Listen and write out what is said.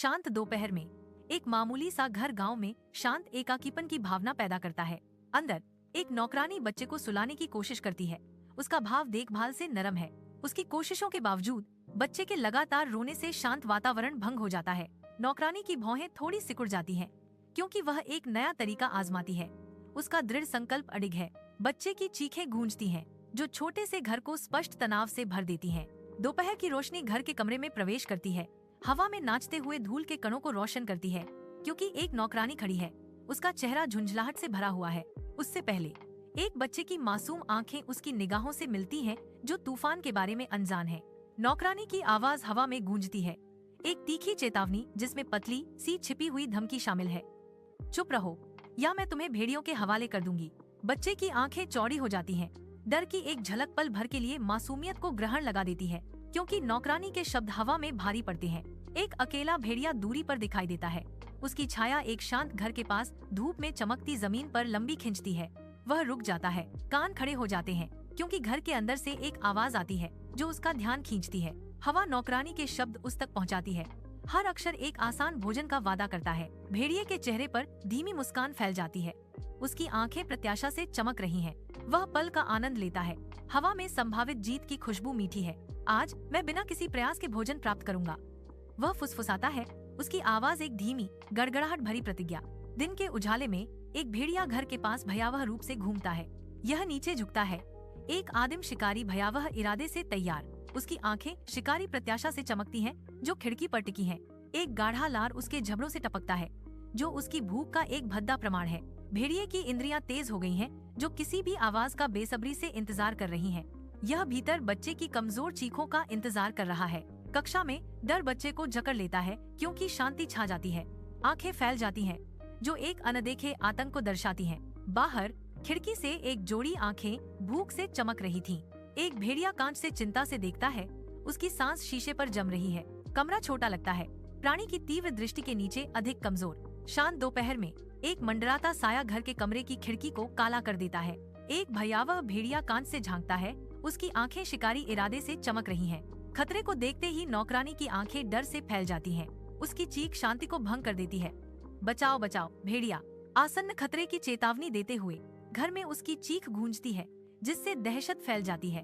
शांत दोपहर में एक मामूली सा घर गांव में शांत एकाकीपन की भावना पैदा करता है। अंदर एक नौकरानी बच्चे को सुलाने की कोशिश करती है। उसका भाव देखभाल से नरम है। उसकी कोशिशों के बावजूद बच्चे के लगातार रोने से शांत वातावरण भंग हो जाता है। नौकरानी की भौहें थोड़ी सिकुड़ जाती हैं, क्योंकि वह एक नया तरीका आजमाती है। उसका दृढ़ संकल्प अडिग है। बच्चे की चीखें गूंजती हैं, जो छोटे से घर को स्पष्ट तनाव से भर देती हैं। दोपहर की रोशनी घर के कमरे में प्रवेश करती है, हवा में नाचते हुए धूल के कणों को रोशन करती है। क्योंकि एक नौकरानी खड़ी है, उसका चेहरा झुंझलाहट से भरा हुआ है। उससे पहले एक बच्चे की मासूम आंखें उसकी निगाहों से मिलती हैं, जो तूफान के बारे में अनजान है। नौकरानी की आवाज हवा में गूंजती है, एक तीखी चेतावनी जिसमें पतली सी छिपी हुई धमकी शामिल है। चुप रहो या मैं तुम्हें भेड़ियों के हवाले कर दूंगी। बच्चे की आंखें चौड़ी हो जाती हैं। डर की एक झलक पल भर के लिए मासूमियत को ग्रहण लगा देती है, क्योंकि नौकरानी के शब्द हवा में भारी पड़ते हैं। एक अकेला भेड़िया दूरी पर दिखाई देता है। उसकी छाया एक शांत घर के पास धूप में चमकती जमीन पर लंबी खिंचती है। वह रुक जाता है, कान खड़े हो जाते हैं, क्योंकि घर के अंदर से एक आवाज आती है जो उसका ध्यान खींचती है। हवा नौकरानी के शब्द उस तक पहुंचाती है। हर अक्षर एक आसान भोजन का वादा करता है। भेड़िए के चेहरे पर धीमी मुस्कान फैल जाती है। उसकी आंखें प्रत्याशा से चमक रही हैं। वह पल का आनंद लेता है। हवा में संभावित जीत की खुशबू मीठी है। आज मैं बिना किसी प्रयास के भोजन प्राप्त करूंगा, वह फुसफुसाता है। उसकी आवाज एक धीमी गड़गड़ाहट भरी प्रतिज्ञा। दिन के उजाले में एक भेड़िया घर के पास भयावह रूप से घूमता है। यह नीचे झुकता है, एक आदिम शिकारी भयावह इरादे से तैयार। उसकी आंखें शिकारी प्रत्याशा से चमकती हैं, जो खिड़की पर टिकी हैं। एक गाढ़ा लार उसके जबड़ों से टपकता है, जो उसकी भूख का एक भद्दा प्रमाण है। भेड़िए की इंद्रियां तेज हो गई हैं, जो किसी भी आवाज का बेसब्री से इंतजार कर रही हैं। यह भीतर बच्चे की कमजोर चीखों का इंतजार कर रहा है। कक्षा में डर बच्चे को जकड़ लेता है, क्योंकि शांति छा जाती है। आंखें फैल जाती हैं, जो एक अनदेखे आतंक को दर्शाती हैं। बाहर खिड़की से एक जोड़ी आंखें भूख से चमक रही थीं। एक भेड़िया कांच से चिंता से देखता है। उसकी सांस शीशे पर जम रही है। कमरा छोटा लगता है, प्राणी की तीव्र दृष्टि के नीचे अधिक कमजोर। शांत दोपहर में एक मंडराता साया घर के कमरे की खिड़की को काला कर देता है। एक भयावह भेड़िया कांच से झांकता है। उसकी आंखें शिकारी इरादे से चमक रही हैं। खतरे को देखते ही नौकरानी की आंखें डर से फैल जाती हैं। उसकी चीख शांति को भंग कर देती है। बचाओ बचाओ भेड़िया, आसन्न खतरे की चेतावनी देते हुए घर में उसकी चीख गूंजती है, जिससे दहशत फैल जाती है।